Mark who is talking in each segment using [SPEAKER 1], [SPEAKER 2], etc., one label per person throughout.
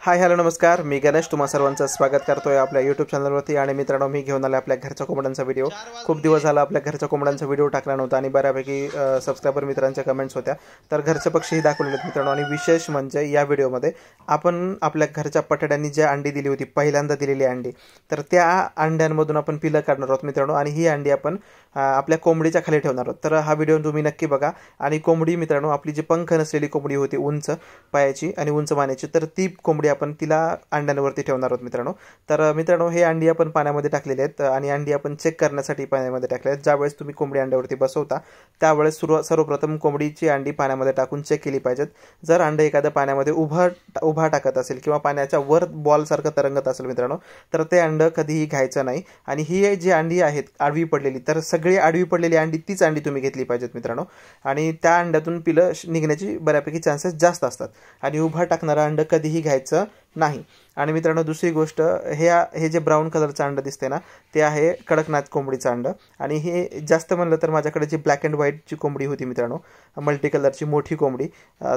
[SPEAKER 1] Hi hello नमस्कार, मी गणेश तुम्हा सर्वांचं स्वागत करतोय आपल्या यूट्यूब चॅनलवरती। आणि मित्रांनो, मी घेऊन आले आपल्या घरच्या कोंबड्यांचा व्हिडिओ। खूप दिवस झाला आपल्या घरच्या कोंबड्यांचा व्हिडिओ टाकला नव्हता आणि बऱ्यापैकी सबस्क्रायबर मित्रांच्या कमेंट्स होत्या, तर घरचे पक्षीही दाखवलेले आहेत मित्रांनो। आणि विशेष म्हणजे या व्हिडिओमध्ये आपण आपल्या घरच्या पटड्यांनी जे अंडी दिली होती, पहिल्यांदा दिलेली अंडी, तर त्या अंड्यांमधून आपण पिलं काढणार आहोत मित्रांनो। आणि ही अंडी आपण आपल्या कोंबडीच्या खाली ठेवणार आहोत, तर हा व्हिडिओ तुम्ही नक्की बघा। आणि कोंबडी मित्रांनो, आपली जी पंख नसलेली कोंबडी होती, उंच पायाची आणि उंच मानेची, तर ती कोंबडी आपण तिला अंड्यांवरती ठेवणार आहोत मित्रांनो। तर मित्रांनो, हे अंडी आपण पाण्यामध्ये टाकलेले आहेत आणि अंडी आपण चेक करण्यासाठी पाण्यामध्ये टाकले आहेत। ज्यावेळेस तुम्ही कोंबडी अंड्यावरती बसवता त्यावेळेस सर्वप्रथम कोंबडीची अंडी पाण्यामध्ये टाकून चेक केली पाहिजेत। जर अंडे एखाद्या पाण्यामध्ये उभा टाकत असेल किंवा पाण्याच्या वर बॉल सारखं तरंगत असेल मित्रांनो, तर ते अंड कधीही घ्यायचं नाही। आणि ही जी अंडी आहेत आडवी पडलेली, तर सगळी आडवी पडलेली अंडी तीच अंडी तुम्ही घेतली पाहिजेत मित्रांनो। आणि त्या अंड्यातून पिलं निघण्याची बऱ्यापैकी चान्सेस जास्त असतात आणि उभा टाकणारं अंड कधीही घ्यायचं नाही। आणि मित्रांनो, दुसरी गोष्ट, हे जे ब्राऊन कलरचं अंड दिसते ना, ते आहे कडकनाथ कोंबडीचं अंड। आणि हे जास्त म्हणलं तर माझ्याकडे जी ब्लॅक अँड व्हाईटची कोंबडी होती मित्रांनो, मल्टी कलरची मोठी कोंबडी,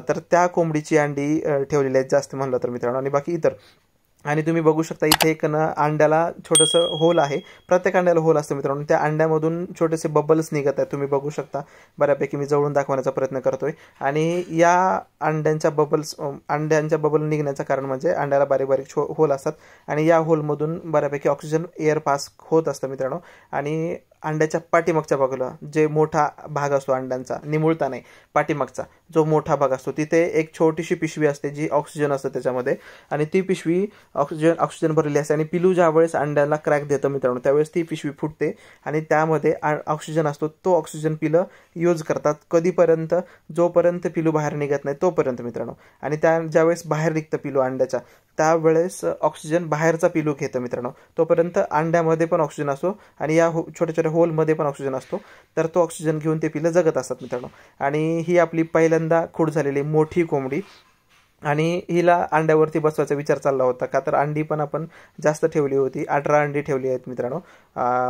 [SPEAKER 1] तर त्या कोंबडीची अंडी ठेवलेली आहेत जास्त म्हणलं तर मित्रांनो। आणि बाकी इतर, आणि तुम्ही बघू शकता इथे एक अंड्याला छोटंसं होल आहे, प्रत्येक अंड्याला होल असतं मित्रांनो। त्या अंड्यामधून छोटेसे बबल्स निघत आहेत, तुम्ही बघू शकता। बऱ्यापैकी मी जवळून दाखवण्याचा प्रयत्न करतोय। आणि या अंड्यांच्या बबल निघण्याचं कारण म्हणजे अंड्याला बारीक बारीक होल असतात आणि या होलमधून बऱ्यापैकी ऑक्सिजन एअर पास होत असतं मित्रांनो। आणि अंड्याच्या पाठीमागच्या बाजूला जे मोठा भाग असतो अंड्यांचा, निमुळता नाही, पाठीमागचा जो मोठा भाग असतो, तिथे एक छोटीशी पिशवी असते जी ऑक्सिजन असतं त्याच्यामध्ये। आणि ती पिशवी ऑक्सिजन भरलेली असते आणि पिलू ज्या वेळेस अंड्याला क्रॅक देतं मित्रांनो, त्यावेळेस ती पिशवी फुटते आणि त्यामध्ये ऑक्सिजन असतो। तो ऑक्सिजन पिलं यूज करतात कधीपर्यंत, जोपर्यंत पिलू बाहेर निघत नाही तोपर्यंत मित्रांनो। आणि ज्यावेळेस बाहेर निघतं पिलू अंड्याच्या, त्यावेळेस ऑक्सिजन बाहेरचा पिलू घेतं मित्रांनो। तोपर्यंत अंड्यामध्ये पण ऑक्सिजन असतो आणि या छोट्या छोट्या होलमध्ये पण ऑक्सिजन असतो, तर तो ऑक्सिजन घेऊन ते पिलं जगत असतात मित्रांनो। आणि ही आपली पहिल्यांदा खूड झालेली मोठी कोंबडी, आणि हिला अंड्यावरती बसवायचा विचार चालला होता, का तर अंडी पण आपण जास्त ठेवली होती, 18 अंडी ठेवली आहेत मित्रांनो।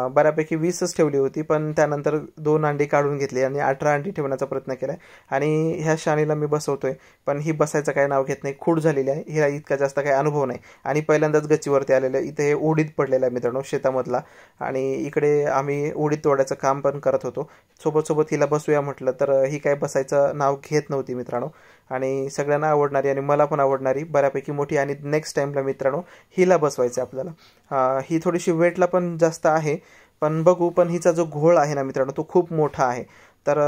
[SPEAKER 1] बऱ्यापैकी 20च ठेवली होती, पण त्यानंतर 2 अंडी काढून घेतली आणि 18 अंडी ठेवण्याचा प्रयत्न केला। आणि ह्या शाणीला मी बसवतोय, पण ही बसायचं काही नाव घेत नाही, खूड झालेली आहे, हिला इतका जास्त काही अनुभव नाही आणि पहिल्यांदाच गच्चीवरती आलेलं आहे। इथे हे उडीद पडलेलं आहे मित्रांनो शेतामधला, आणि इकडे आम्ही उडीद तोडायचं काम पण करत होतो। सोबत हिला बसूया म्हटलं, तर ही काय बसायचं नाव घेत नव्हती मित्रांनो। आणि सगळ्यांना आवडणारी आणि मला पण आवडणारी बऱ्यापैकी मोठी, आणि नेक्स्ट टाइमला मित्रांनो हिला बसवायचं आपल्याला। ही थोडीशी वेटला पण जास्त आहे, पण बघू। पण हिचा जो घोळ आहे ना मित्रांनो, तो खूप मोठा आहे, तर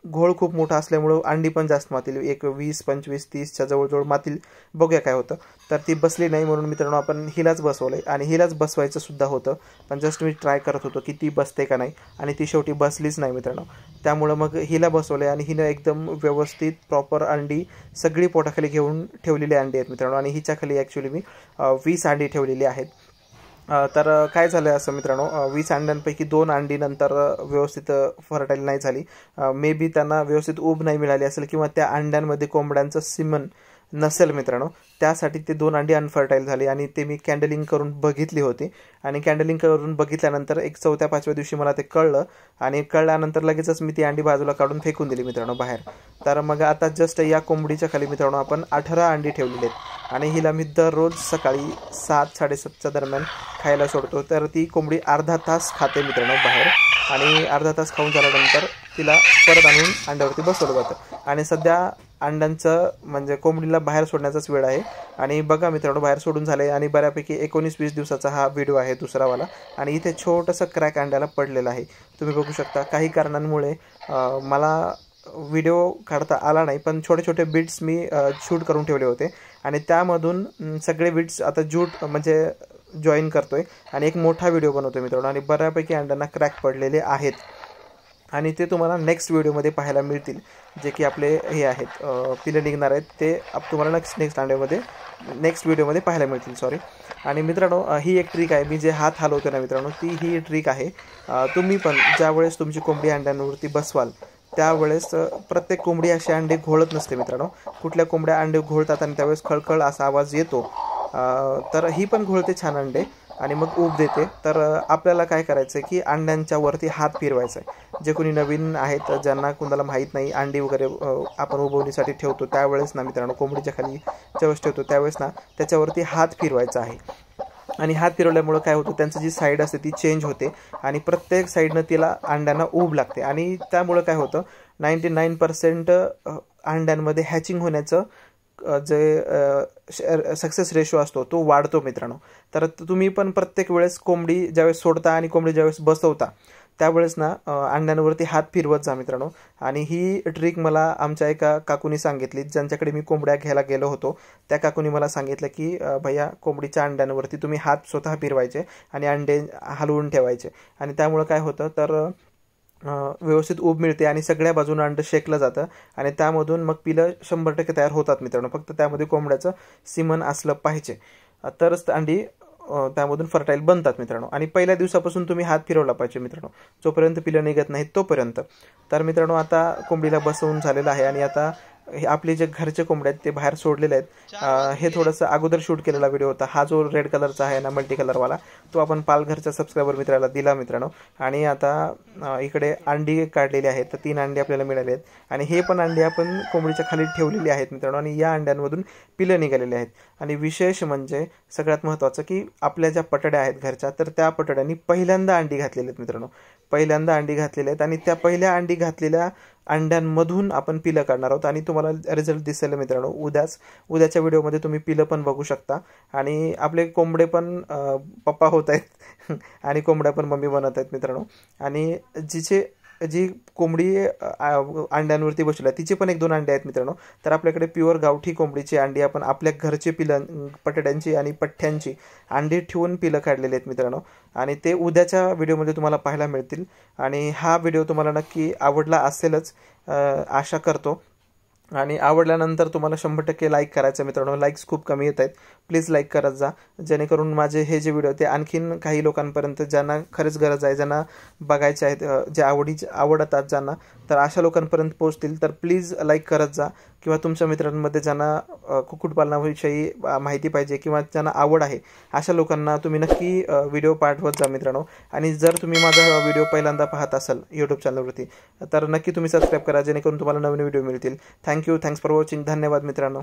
[SPEAKER 1] घोळ खूप मोठा असल्यामुळं अंडी पण जास्त मातील, एक 20, 25, 30च्या जवळजवळ मातील। बघूया काय होतं। तर ती बसली नाही म्हणून मित्रांनो आपण हिलाच बसवलंय, आणि हिलाच बसवायचं सुद्धा होतं, पण जस्ट मी ट्राय करत होतो की ती बसते का नाही, आणि ती शेवटी बसलीच नाही मित्रांनो। त्यामुळं मग हिला बसवलंय आणि हिनं एकदम व्यवस्थित प्रॉपर अंडी सगळी पोटाखाली घेऊन ठेवलेली अंडी आहेत मित्रांनो। आणि हिच्या खाली ॲक्च्युली मी 20 अंडी ठेवलेली आहेत। तर काय झालं असं मित्रांनो, 20 अंड्यांपैकी 2 अंडी नंतर व्यवस्थित फर्टाईल नाही झाली, मे बी त्यांना व्यवस्थित ऊब नाही मिळाली असेल, किंवा त्या अंड्यांमध्ये कोंबड्यांचं सिमन नसेल मित्रांनो, त्यासाठी ते 2 अंडी अनफर्टाईल झाली। आणि ते मी कॅन्डलिंग करून बघितली होती, आणि कॅन्डलिंग करून बघितल्यानंतर एक 4थ्या-5व्या दिवशी मला ते कळलं, आणि कळल्यानंतर लगेचच मी ती अंडी बाजूला काढून फेकून दिली मित्रांनो बाहेर। तर मग आता जस्ट या कोंबडीच्या खाली मित्रांनो आपण 18 अंडी ठेवलेली आहेत, आणि हिला मी दररोज सकाळी 7-7:30च्या दरम्यान खायला सोडतो। तर ती कोंबडी अर्धा तास खाते मित्रांनो बाहेर, आणि अर्धा तास खाऊन झाल्यानंतर तिला परत आणून अंड्यावरती बसवलं जातं। आणि सध्या अंड्यांचं म्हणजे कोंबडीला बाहेर सोडण्याचाच वेळ आहे। आणि बघा मित्रांनो, बाहेर सोडून झाले, आणि बऱ्यापैकी 19-20 दिवसाचा हा व्हिडिओ आहे दुसरावाला। आणि इथे छोटंसं क्रॅक अंड्याला पडलेलं आहे, तुम्ही बघू शकता। काही कारणांमुळे मला व्हिडिओ काढता आला नाही, पण छोटे छोटे बिट्स मी शूट करून ठेवले होते, आणि त्यामधून सगळे बिट्स आता म्हणजे जॉईन करतोय आणि एक मोठा व्हिडिओ बनवतोय मित्रांनो। आणि बऱ्यापैकी अंड्यांना क्रॅक पडलेले आहेत, आणि ते तुम्हाला नेक्स्ट व्हिडिओमध्ये पाहायला मिळतील, जे की आपले हे आहेत पिलं निघणार आहेत, ते तुम्हाला नेक्स्ट व्हिडिओमध्ये पाहायला मिळतील, सॉरी। आणि मित्रांनो, ही एक ट्रिक आहे, मी जे हात हलवतो ना मित्रांनो, ही ट्रिक आहे। तुम्ही पण ज्यावेळेस तुमची कोंबडी अंड्यांवरती बसवाल त्यावेळेस प्रत्येक कोंबडी अशी अंडे घोळत नसते मित्रांनो। कुठल्या कोंबड्या अंडे घोळतात आणि त्यावेळेस खळखळ असा आवाज येतो, तर ही पण घोळते छान अंडे, आणि मग ऊब देते. तर आपल्याला काय करायचं आहे की अंड्यांच्या वरती हात फिरवायचा आहे. जे कोणी नवीन आहेत, ज्यांना कुणाला माहीत नाही, अंडी वगैरे आपण उबवणीसाठी ठेवतो त्यावेळेस ना मित्रांनो, कोंबडीच्या खाली ज्यावेळेस ठेवतो त्यावेळेस ना त्याच्यावरती हात फिरवायचा आहे. आणि हात फिरवल्यामुळं काय होतं, त्यांची जी साईड असते ती चेंज होते आणि प्रत्येक साईडनं तिला अंड्यांना ऊब लागते. आणि त्यामुळं काय होतं, 99% अंड्यांमध्ये हॅचिंग होण्याचं जे सक्सेस रेशो असतो तो वाढतो मित्रांनो. तर तुम्ही पण प्रत्येक वेळेस कोंबडी ज्यावेळेस सोडता आणि कोंबडी ज्यावेळेस बसवता त्यावेळेस ना अंड्यांवरती हात फिरवत जा मित्रांनो. आणि ही ट्रिक मला आमच्या एका काकूनी सांगितली, ज्यांच्याकडे मी कोंबड्या घ्यायला गेलो होतो. त्या काकूनी मला सांगितलं की भैया, कोंबडीच्या अंड्यांवरती तुम्ही हात स्वतः फिरवायचे आणि अंडे हलवून ठेवायचे. आणि त्यामुळं काय होतं, तर व्यवस्थित ऊब मिळते आणि सगळ्या बाजूनं अंड शेकलं जातं आणि त्यामधून मग पिलं 100% तयार होतात मित्रांनो. फक्त त्यामध्ये कोंबड्याचं सिमन असलं पाहिजे, तरच अंडी त्यामधून फर्टाईल बनतात मित्रांनो. आणि पहिल्या दिवसापासून तुम्ही हात फिरवला पाहिजे मित्रांनो, जोपर्यंत पिलं निघत नाहीत तोपर्यंत. तर मित्रांनो, आता कोंबडीला बसवून झालेलं आहे आणि आता हे आपले जे घरचे कोंबडे आहेत ते बाहेर सोडलेले आहेत. हे थोडंसं अगोदर शूट केलेला व्हिडिओ होता. हा जो रेड कलरचा आहे ना, मल्टी कलरवाला, तो आपण पालघरच्या सबस्क्रायबर मित्राला दिला मित्रांनो. आणि आता इकडे अंडी काढलेली आहेत, तर 3 अंडी आपल्याला मिळाले आहेत. आणि हे पण अंडी आपण कोंबडीच्या खाली ठेवलेली आहेत मित्रांनो. आणि या अंड्यांमधून पिलं निघालेली आहेत. आणि विशेष म्हणजे सगळ्यात महत्त्वाचं की आपल्या ज्या पटड्या आहेत घरच्या, तर त्या पटड्यांनी पहिल्यांदा अंडी घातलेली आहेत मित्रांनो. पहिल्यांदा अंडी घातलेले आहेत आणि त्या पहिल्या अंडी घातलेल्या अंड्यांमधून आपण पिलं काढणार आहोत. आणि तुम्हाला रिझल्ट दिसेल मित्रांनो उद्याच्या व्हिडिओमध्ये तुम्ही पिलं पण बघू शकता. आणि आपले कोंबडे पण पप्पा होत आहेत आणि कोंबड्या पण मम्मी बनत आहेत मित्रांनो. आणि जी कोंबडी अंड्यांवरती बसली आहे तिचे पण 1-2 अंडे आहेत मित्रांनो. तर आपल्याकडे प्युअर गावठी कोंबडीची अंडी आपण आपल्या घरचे पिलं, पटड्यांची आणि पठ्ठ्यांची अंडी ठेवून पिलं काढलेली आहेत मित्रांनो. आणि ते उद्याच्या व्हिडिओमध्ये तुम्हाला पाहायला मिळतील. आणि हा व्हिडिओ तुम्हाला नक्की आवडला असेलच आशा करतो. आणि आवडल्यानंतर तुम्हाला 100% लाईक करायचं मित्रांनो. लाईक्स खूप कमी येत आहेत, प्लीज लाईक करत जा, जेणेकरून माझे हे जे व्हिडिओ ते आणखीन काही लोकांपर्यंत, ज्यांना खरंच गरज आहे, ज्यांना बघायचे आहेत, जे आवडतात ज्यांना, तर अशा लोकांपर्यंत पोहोचतील. तर प्लीज लाईक करत जा. किंवा तुमच्या मित्रांमध्ये ज्यांना कुक्कुटपालनाविषयी माहिती पाहिजे किंवा ज्यांना आवड आहे अशा लोकांना तुम्ही नक्की व्हिडिओ पाठवत जा मित्रांनो. आणि जर तुम्ही माझा व्हिडिओ पहिल्यांदा पाहत असाल यूट्यूब चॅनलवरती, तर नक्की तुम्ही सबस्क्राईब करा, जेणेकरून तुम्हाला नवीन व्हिडिओ मिळतील. Thanks for watching. धन्यवाद मित्रांनो.